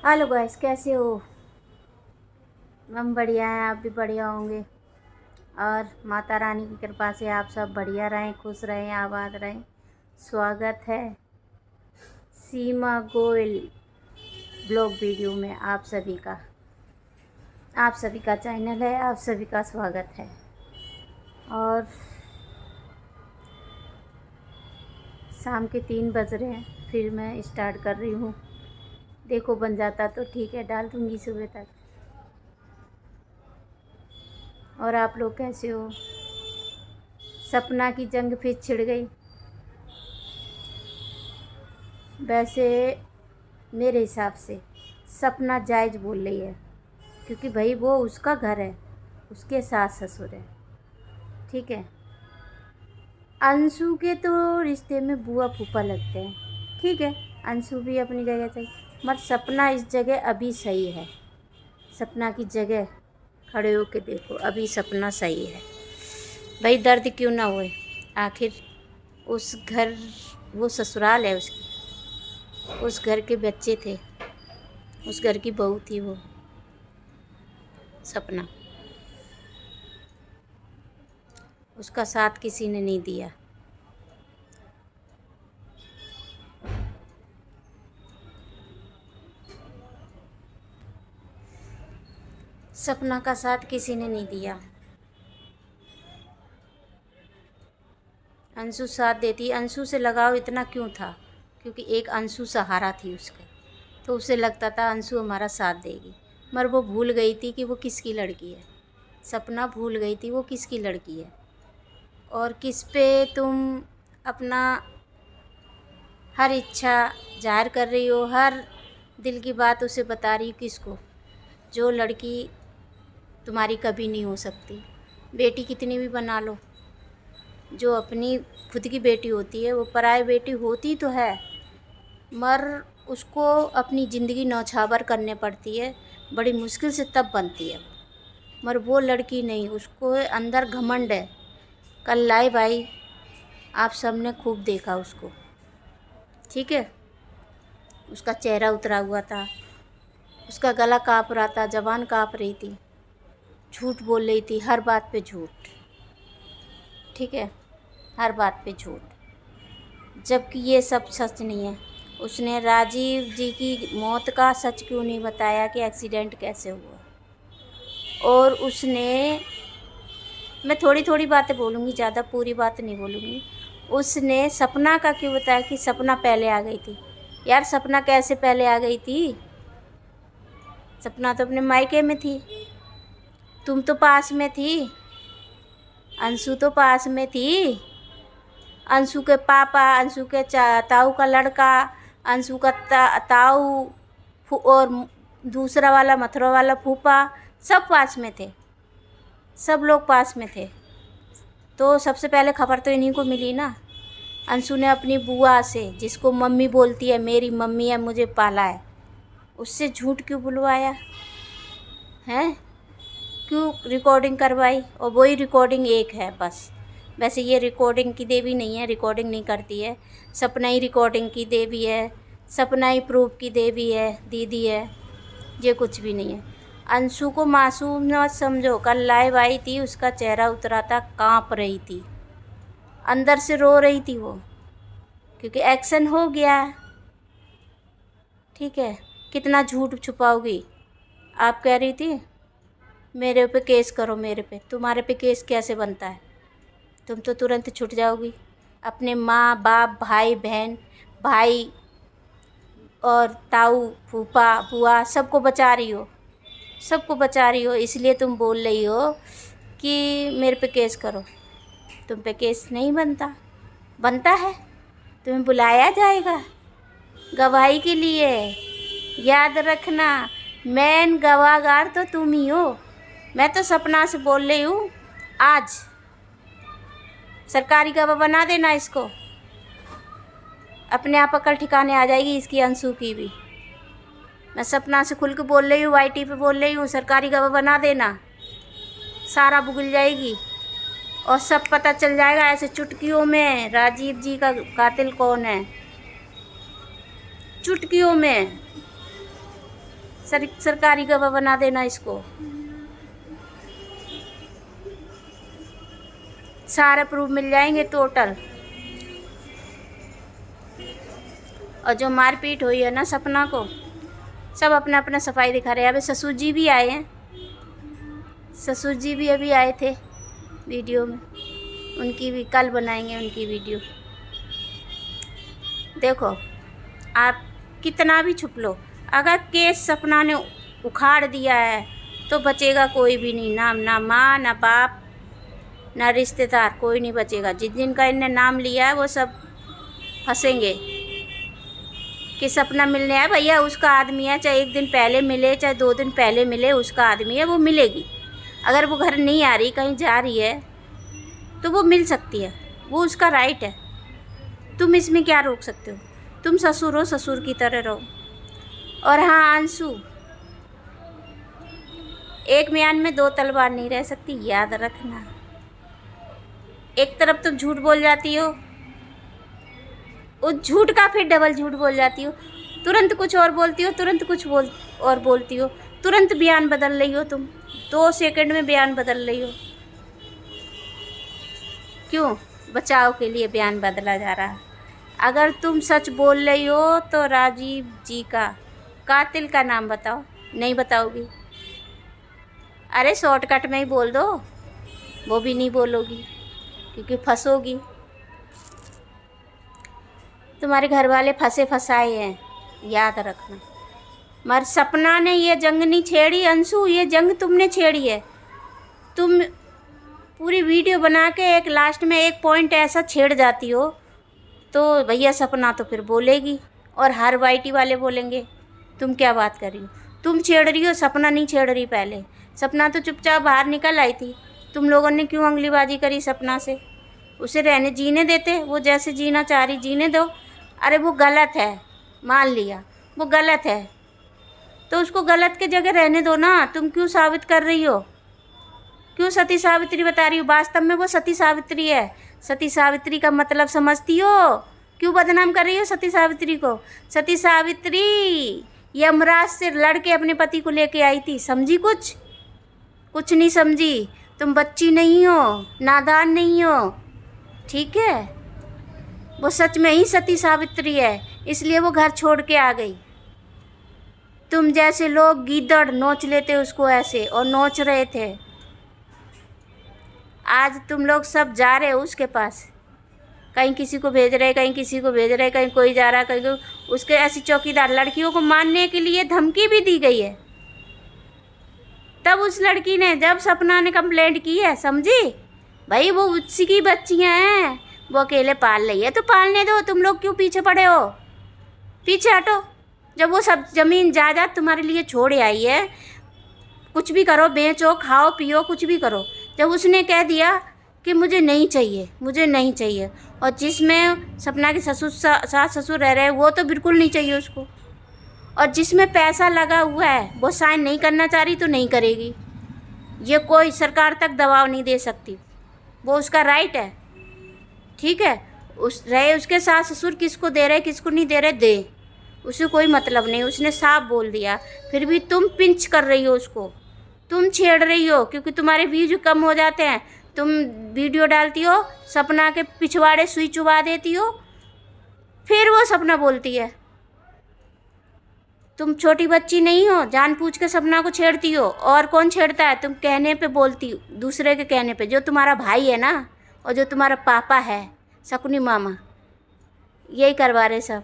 Hello guys, कैसे हो? हम बढ़िया हैं, आप भी बढ़िया होंगे। और माता रानी की कृपा से आप सब बढ़िया रहें, खुश रहें, आबाद रहें। स्वागत है सीमा गोयल ब्लॉग वीडियो में आप सभी का चैनल है, आप सभी का स्वागत है। और शाम के 3 बज रहे हैं, फिर मैं स्टार्ट कर रही हूँ। देखो बन जाता तो ठीक है, डाल दूँगी सुबह तक। और आप लोग कैसे हो? सपना की जंग फिर छिड़ गई। वैसे मेरे हिसाब से सपना जायज़ बोल रही है, क्योंकि भाई वो उसका घर है, उसके सास ससुर है, ठीक है। अंशु के तो रिश्ते में बुआ फूफा लगते हैं, ठीक है। अंशु भी अपनी जगह सही, मगर सपना इस जगह अभी सही है। सपना की जगह खड़े होके देखो, अभी सपना सही है। भाई दर्द क्यों ना होए, आखिर उस घर, वो ससुराल है उसकी, उस घर के बच्चे थे, उस घर की बहू थी वो सपना। उसका साथ किसी ने नहीं दिया। सपना का साथ किसी ने नहीं दिया। अंशु साथ देती, अंशु से लगाव इतना क्यों था? क्योंकि एक अंशु सहारा थी उसका, तो उसे लगता था अंशु हमारा साथ देगी। मगर वो भूल गई थी कि वो किसकी लड़की है। सपना भूल गई थी वो किसकी लड़की है, और किस पे तुम अपना हर इच्छा जाहिर कर रही हो, हर दिल की बात उसे बता रही हो। किसको? जो लड़की तुम्हारी कभी नहीं हो सकती। बेटी कितनी भी बना लो, जो अपनी खुद की बेटी होती है वो पराई बेटी होती तो है, मगर उसको अपनी ज़िंदगी नौछावर करने पड़ती है, बड़ी मुश्किल से तब बनती है। मगर वो लड़की नहीं, उसको अंदर घमंड है। कल लाइव आई, आप सब ने खूब देखा उसको, ठीक है। उसका चेहरा उतरा हुआ था, उसका गला काँप रहा था, ज़बान काँप रही थी, झूठ बोल रही थी, हर बात पे झूठ, ठीक है, हर बात पे झूठ, जबकि ये सब सच नहीं है। उसने राजीव जी की मौत का सच क्यों नहीं बताया कि एक्सीडेंट कैसे हुआ। और उसने, मैं थोड़ी थोड़ी बातें बोलूँगी, ज़्यादा पूरी बात नहीं बोलूँगी। उसने सपना का क्यों बताया कि सपना पहले आ गई थी? यार सपना कैसे पहले आ गई थी? सपना तो अपने मायके में थी, तुम तो पास में थी, अंशु तो पास में थी। अंशु के पापा, अंशु के ताऊ का लड़का, अंशु का ताऊ और दूसरा वाला मथुरा वाला फूफा, सब पास में थे, सब लोग पास में थे। तो सबसे पहले खबर तो इन्हीं को मिली ना। अंशु ने अपनी बुआ से, जिसको मम्मी बोलती है, मेरी मम्मी है, मुझे पाला है, उससे झूठ क्यों बुलवाया हैं? क्यों रिकॉर्डिंग करवाई? और वही रिकॉर्डिंग एक है बस। वैसे ये रिकॉर्डिंग की देवी नहीं है, रिकॉर्डिंग नहीं करती है। सपना ही रिकॉर्डिंग की देवी है, सपना ही प्रूफ की देवी है, दीदी है, ये कुछ भी नहीं है। अंशु को मासूम न समझो, कल लाइव आई थी, उसका चेहरा उतरा था, काँप रही थी, अंदर से रो रही थी वो, क्योंकि एक्शन हो गया, ठीक है। कितना झूठ छुपाओगी? आप कह रही थी मेरे पे केस करो, मेरे पे, तुम्हारे पे केस कैसे बनता है? तुम तो तुरंत छूट जाओगी। अपने माँ बाप, भाई बहन, भाई और ताऊ फूफा बुआ सबको बचा रही हो, सबको बचा रही हो, इसलिए तुम बोल रही हो कि मेरे पे केस करो। तुम पे केस नहीं बनता, बनता है, तुम्हें बुलाया जाएगा गवाही के लिए। याद रखना, मेन गवाहगार तो तुम ही हो। मैं तो सपना से बोल रही हूँ, आज सरकारी गवाह बना देना इसको, अपने आप अकल ठिकाने आ जाएगी इसकी, अंशु की भी। मैं सपना से खुल के बोल रही हूँ, वाईटी पे बोल रही हूँ, सरकारी गवाह बना देना, सारा भुगल जाएगी और सब पता चल जाएगा ऐसे चुटकियों में राजीव जी का कातिल कौन है, चुटकियों में। सरकारी गवाह बना देना इसको। सारे प्रूफ मिल जाएंगे टोटल। और जो मारपीट हुई है ना सपना को, सब अपना अपना सफाई दिखा रहे हैं। अभी ससुर जी भी आए हैं, ससुर जी भी अभी आए थे वीडियो में, उनकी भी कल बनाएंगे उनकी वीडियो। देखो आप कितना भी छुप लो, अगर केस सपना ने उखाड़ दिया है तो बचेगा कोई भी नहीं, ना माँ ना बाप ना रिश्तेदार, कोई नहीं बचेगा। जिनका इनने नाम लिया है वो सब फंसेंगे कि सपना मिलने आया, भैया उसका आदमी है, चाहे 1 दिन पहले मिले चाहे 2 दिन पहले मिले, उसका आदमी है, वो मिलेगी। अगर वो घर नहीं आ रही, कहीं जा रही है तो वो मिल सकती है, वो उसका राइट है। तुम इसमें क्या रोक सकते हो? तुम ससुर हो, ससुर की तरह रहो। और हाँ अंशु, एक म्यान में 2 तलवार नहीं रह सकती, याद रखना। एक तरफ तुम झूठ बोल जाती हो, उस झूठ का फिर डबल झूठ बोल जाती हो, तुरंत कुछ और बोलती हो, तुरंत कुछ और बोलती हो, तुरंत बयान बदल रही हो तुम, 2 सेकंड में बयान बदल रही हो। क्यों? बचाव के लिए बयान बदला जा रहा है। अगर तुम सच बोल रही हो तो राजीव जी का कातिल का नाम बताओ। नहीं बताओगी? अरे शॉर्टकट में ही बोल दो, वो भी नहीं बोलोगी क्योंकि फंसोगी। तुम्हारे घर वाले फंसे फंसाए हैं, याद रखना। मगर सपना ने ये जंग नहीं छेड़ी अंशु, ये जंग तुमने छेड़ी है। तुम पूरी वीडियो बना के एक लास्ट में एक पॉइंट ऐसा छेड़ जाती हो तो भैया सपना तो फिर बोलेगी और हर वाईटी वाले बोलेंगे तुम क्या बात कर रही हो। तुम छेड़ रही हो, सपना नहीं छेड़ रही। पहले सपना तो चुपचाप बाहर निकल आई थी, तुम लोगों ने क्यों अंगलीबाजी करी सपना से? उसे रहने जीने देते, वो जैसे जीना चाह रही जीने दो। अरे वो गलत है, मान लिया वो गलत है तो उसको गलत के जगह रहने दो ना। तुम क्यों साबित कर रही हो? क्यों सती सावित्री बता रही हो? वास्तव में वो सती सावित्री है। सती सावित्री का मतलब समझती हो? क्यों बदनाम कर रही हो सती सावित्री को? सती सावित्री यमराज से लड़ के अपने पति को लेके आई थी, समझी? कुछ नहीं समझी। तुम बच्ची नहीं हो, नादान नहीं हो, ठीक है? वो सच में ही सती सावित्री है, इसलिए वो घर छोड़ के आ गई। तुम जैसे लोग गीदड़ नोच लेते उसको ऐसे, और नोच रहे थे। आज तुम लोग सब जा रहे हो उसके पास, कहीं किसी को भेज रहे, कहीं किसी को भेज रहे, कहीं कोई जा रहा, कहीं उसके ऐसी चौकीदार लड़कियों को मारने के लिए धमकी भी दी गई है। तब उस लड़की ने, जब सपना ने कंप्लेंट की है, समझी? भाई वो उसी की बच्चियाँ हैं, वो अकेले पाल रही है तो पालने दो। तुम लोग क्यों पीछे पड़े हो? पीछे हटो। जब वो सब ज़मीन जायदाद तुम्हारे लिए छोड़ आई है, कुछ भी करो, बेचो, खाओ पियो, कुछ भी करो। जब उसने कह दिया कि मुझे नहीं चाहिए, मुझे नहीं चाहिए, और जिसमें सपना के सास ससुर रह रहे हैं वो तो बिल्कुल नहीं चाहिए उसको, और जिसमें पैसा लगा हुआ है वो साइन नहीं करना चाह रही तो नहीं करेगी। ये कोई सरकार तक दबाव नहीं दे सकती, वो उसका राइट है, ठीक है? उसके सास ससुर किसको दे रहे किसको नहीं दे रहे, दे, उसे कोई मतलब नहीं। उसने साफ बोल दिया, फिर भी तुम पिंच कर रही हो उसको, तुम छेड़ रही हो क्योंकि तुम्हारे व्यूज कम हो जाते हैं। तुम वीडियो डालती हो, सपना के पिछवाड़े सुई चुबा देती हो, फिर वो सपना बोलती है। तुम छोटी बच्ची नहीं हो, जानबूझ के सपना को छेड़ती हो। और कौन छेड़ता है? तुम कहने पे बोलती हो, दूसरे के कहने पे। जो तुम्हारा भाई है ना, और जो तुम्हारा पापा है शकुनी मामा, यही करवा रहे सब।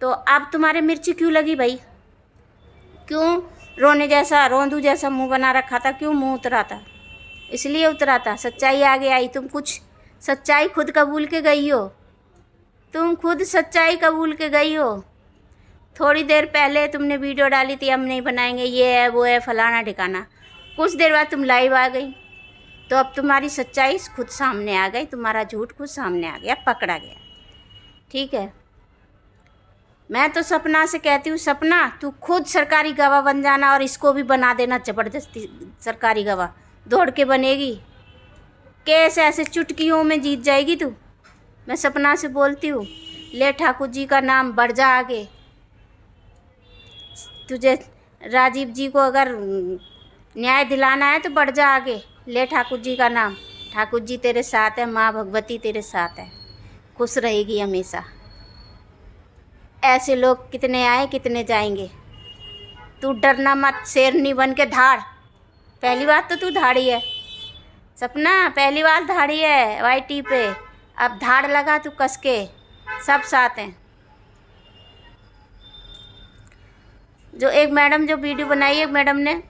तो अब तुम्हारे मिर्ची क्यों लगी भाई? क्यों रोंदू जैसा मुंह बना रखा था? क्यों मुंह उतरा था? इसलिए उतरा था, सच्चाई आगे आई। तुम कुछ सच्चाई खुद कबूल के गई हो, तुम खुद सच्चाई कबूल के गई हो। थोड़ी देर पहले तुमने वीडियो डाली थी हम नहीं बनाएंगे, ये है वो है फलाना ठिकाना, कुछ देर बाद तुम लाइव आ गई, तो अब तुम्हारी सच्चाई खुद सामने आ गई, तुम्हारा झूठ खुद सामने आ गया, पकड़ा गया, ठीक है? मैं तो सपना से कहती हूँ, सपना तू खुद सरकारी गवाह बन जाना और इसको भी बना देना ज़बरदस्ती सरकारी गवाह। दौड़ के बनेगी, केस ऐसे चुटकियों में जीत जाएगी तू। मैं सपना से बोलती हूँ, ले ठाकुर जी का नाम बढ़ जा आगे, तुझे राजीव जी को अगर न्याय दिलाना है तो बढ़ जा आगे, ले ठाकुर जी का नाम। ठाकुर जी तेरे साथ है, माँ भगवती तेरे साथ है, खुश रहेगी हमेशा। ऐसे लोग कितने आए कितने जाएंगे। तू डरना मत, शेरनी बन के धाड़। पहली बात तो तू धाड़ी है सपना, पहली बार धाड़ी है वाईटी पे। अब धाड़ लगा तू कस के, सब साथ हैं। जो एक मैडम जो वीडियो बनाई है, मैडम ने,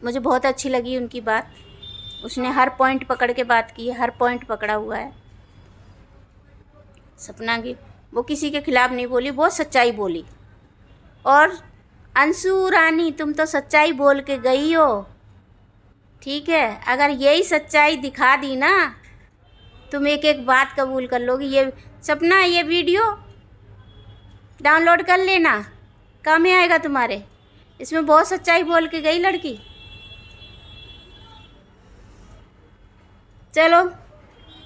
मुझे बहुत अच्छी लगी उनकी बात। उसने हर पॉइंट पकड़ के बात की है, हर पॉइंट पकड़ा हुआ है सपना की। वो किसी के खिलाफ नहीं बोली, वो सच्चाई बोली। और अंशु रानी तुम तो सच्चाई बोल के गई हो, ठीक है। अगर यही सच्चाई दिखा दी ना, तुम एक एक बात कबूल कर लोगी। ये सपना, ये वीडियो डाउनलोड कर लेना, काम में आएगा तुम्हारे। इसमें बहुत सच्चाई बोल के गई लड़की। चलो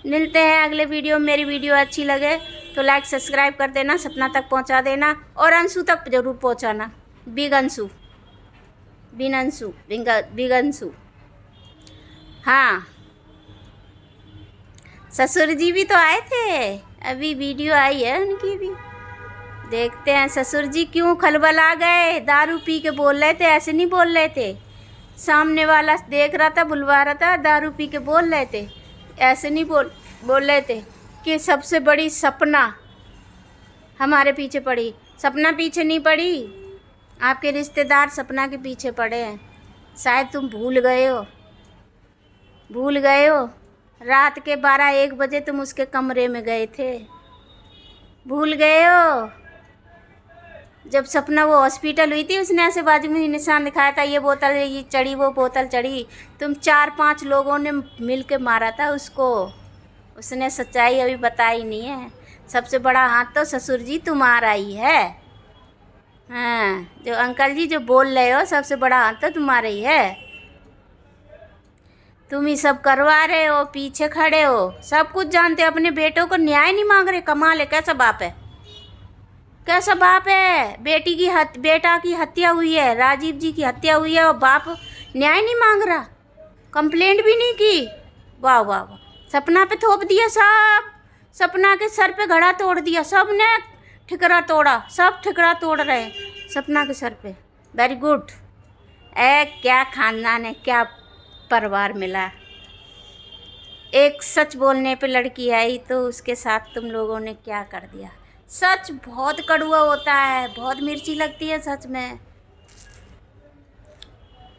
मिलते हैं अगले वीडियो में। मेरी वीडियो अच्छी लगे तो लाइक सब्सक्राइब कर देना, सपना तक पहुंचा देना, और अंशु तक ज़रूर पहुंचाना। Big Anshu, big Anshu. हाँ, ससुर जी भी तो आए थे, अभी वीडियो आई है उनकी भी, देखते हैं। ससुर जी क्यों खलबला गए, दारू पी के बोल रहे थे, ऐसे नहीं बोल रहे थे। सामने वाला देख रहा था, बुलवा रहा था, दारू पी के बोल रहे थे, ऐसे नहीं बोल रहे थे कि सबसे बड़ी सपना हमारे पीछे पड़ी। सपना पीछे नहीं पड़ी, आपके रिश्तेदार सपना के पीछे पड़े हैं। शायद तुम भूल गए हो। रात के 12-1 बजे तुम उसके कमरे में गए थे, भूल गए हो। जब सपना वो हॉस्पिटल हुई थी, उसने ऐसे बाजू में निशान दिखाया था, ये बोतल ये चढ़ी, वो बोतल चढ़ी। तुम 4-5 लोगों ने मिल के मारा था उसको। उसने सच्चाई अभी बताई नहीं है। सबसे बड़ा हाथ तो ससुर जी तुम्हारा ही है। हाँ, जो अंकल जी जो बोल रहे हो, सबसे बड़ा हाथ तो तुम्हारा ही है। तुम ही सब करवा रहे हो, पीछे खड़े हो, सब कुछ जानते हो। अपने बेटों को न्याय नहीं मांग रहे, कमाल है। कैसा बाप है, कैसा बाप है। बेटा की हत्या हुई है, राजीव जी की हत्या हुई है, और बाप न्याय नहीं मांग रहा, कंप्लेंट भी नहीं की। वाह वाह वाह, सपना पे थोप दिया सब, सपना के सर पे घड़ा तोड़ दिया। सब ने ठिकरा तोड़ा, सब ठिकरा तोड़ रहे हैं सपना के सर पे। Very good. क्या खानदान है, क्या परिवार मिला। एक सच बोलने पे लड़की आई तो उसके साथ तुम लोगों ने क्या कर दिया। सच बहुत कड़वा होता है, बहुत मिर्ची लगती है सच में।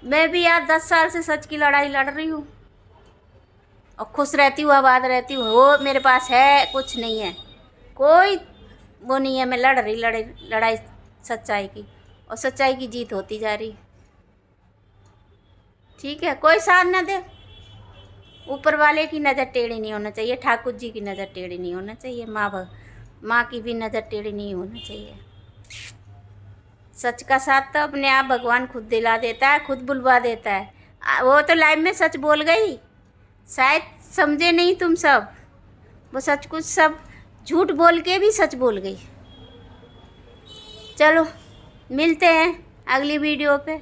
मैं भी यार 10 साल से सच की लड़ाई लड़ रही हूँ, और खुश रहती हूँ, आबाद रहती हूँ। वो मेरे पास है, कुछ नहीं है, कोई वो नहीं है। मैं लड़ रही लड़ाई सच्चाई की, और सच्चाई की जीत होती जा रही। ठीक है, कोई साथ न दे, ऊपर वाले की नज़र टेढ़ी नहीं होना चाहिए, ठाकुर जी की नज़र टेढ़ी नहीं होना चाहिए, माँ की भी नज़र टेढ़ी नहीं होना चाहिए। सच का साथ तो अपने आप भगवान खुद दिला देता है, खुद बुलवा देता है। वो तो लाइव में सच बोल गई, शायद समझे नहीं तुम सब। वो सच कुछ सब झूठ बोल के भी सच बोल गई। चलो मिलते हैं अगली वीडियो पे।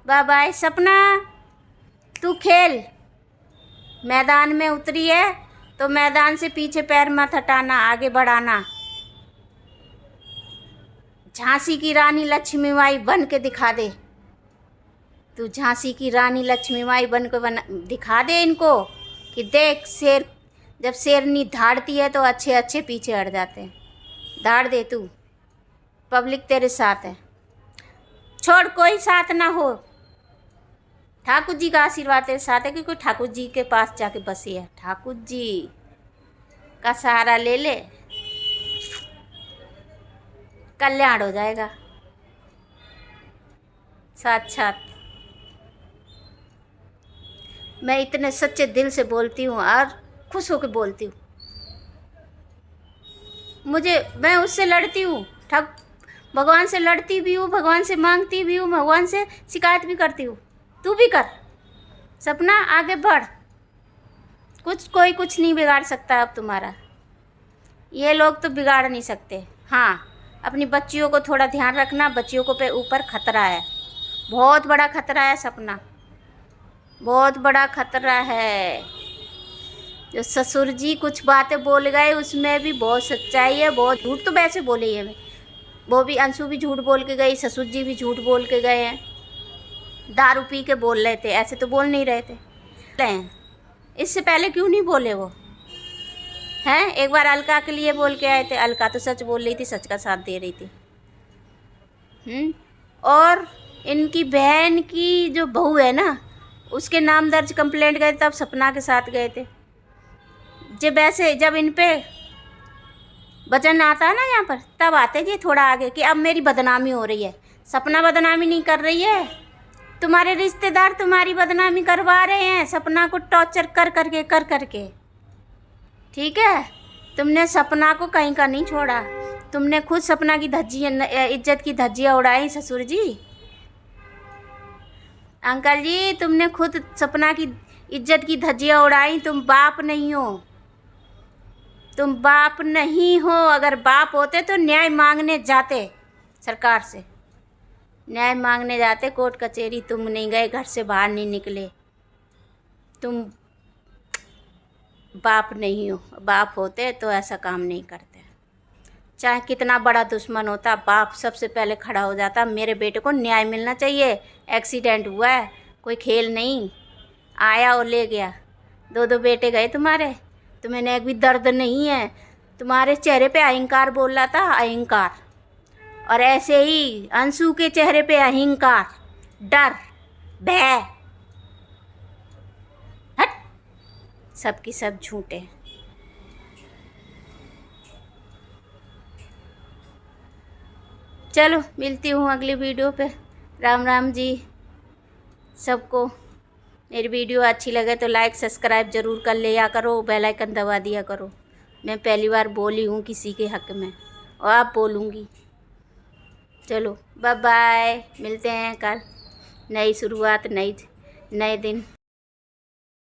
Bye bye. सपना तू खेल, मैदान में उतरी है तो मैदान से पीछे पैर मत हटाना, आगे बढ़ाना। झांसी की रानी लक्ष्मीबाई बन के दिखा दे। तू झांसी की रानी लक्ष्मीबाई बन के दिखा दे इनको कि देख, शेर जब शेरनी धाड़ती है तो अच्छे अच्छे पीछे हट जाते हैं। धाड़ दे तू, पब्लिक तेरे साथ है। छोड़, कोई साथ ना हो, ठाकुर जी का आशीर्वाद तेरे साथ है, क्योंकि ठाकुर जी के पास जाके बसी है। ठाकुर जी का सहारा ले ले, कल्याण हो जाएगा साक्षात। मैं इतने सच्चे दिल से बोलती हूँ और खुश होकर बोलती हूँ। मैं उससे लड़ती हूँ, भगवान से लड़ती भी हूँ, भगवान से मांगती भी हूँ, भगवान से शिकायत भी करती हूँ। तू भी कर सपना, आगे बढ़। कोई कुछ नहीं बिगाड़ सकता अब तुम्हारा, ये लोग तो बिगाड़ नहीं सकते। हाँ, अपनी बच्चियों को थोड़ा ध्यान रखना, बच्चियों को पे ऊपर खतरा है, बहुत बड़ा खतरा है सपना, बहुत बड़ा खतरा है। जो ससुर जी कुछ बातें बोल गए उसमें भी बहुत सच्चाई है, बहुत झूठ तो वैसे बोले ही है। वो भी अंशु भी झूठ बोल के गई, ससुर जी भी झूठ बोल के गए हैं। दारू पी के बोल रहे थे, ऐसे तो बोल नहीं रहे थे। इससे पहले क्यों नहीं बोले वो हैं? एक बार अलका के लिए बोल के आए थे, अलका तो सच बोल रही थी, सच का साथ दे रही थी। और इनकी बहन की जो बहू है ना, उसके नाम दर्ज कंप्लेंट गए तब सपना के साथ गए थे। जब ऐसे जब इन पे वजन आता है ना यहाँ पर, तब आते जी थोड़ा आगे कि अब मेरी बदनामी हो रही है। सपना बदनामी नहीं कर रही है, तुम्हारे रिश्तेदार तुम्हारी बदनामी करवा रहे हैं, सपना को टॉर्चर कर करके। ठीक है, तुमने सपना को कहीं का नहीं छोड़ा, तुमने खुद सपना की धज्जियाँ, इज्जत की धज्जियाँ उड़ाई। ससुर जी, अंकल जी, तुमने खुद सपना की इज्जत की धज्जियाँ उड़ाई। तुम बाप नहीं हो, तुम बाप नहीं हो। अगर बाप होते तो न्याय मांगने जाते, सरकार से न्याय मांगने जाते, कोर्ट कचहरी। तुम नहीं गए, घर से बाहर नहीं निकले। तुम बाप नहीं हो, बाप होते तो ऐसा काम नहीं करते। चाहे कितना बड़ा दुश्मन होता, बाप सबसे पहले खड़ा हो जाता, मेरे बेटे को न्याय मिलना चाहिए, एक्सीडेंट हुआ है, कोई खेल नहीं, आया और ले गया। दो बेटे गए तुम्हारे, तुम्हें एक भी दर्द नहीं है। तुम्हारे चेहरे पे अहंकार बोल रहा था, अहंकार। और ऐसे ही अंशु के चेहरे पे अहंकार, डर, भय। हट, सबकी सब झूठे। चलो मिलती हूँ अगली वीडियो पे। राम राम जी सबको। मेरी वीडियो अच्छी लगे तो लाइक सब्सक्राइब ज़रूर कर लिया करो, बेल आइकन दबा दिया करो। मैं पहली बार बोली हूँ किसी के हक़ में, और आप बोलूँगी। चलो बाय बाय, मिलते हैं कल, नई शुरुआत, नए दिन।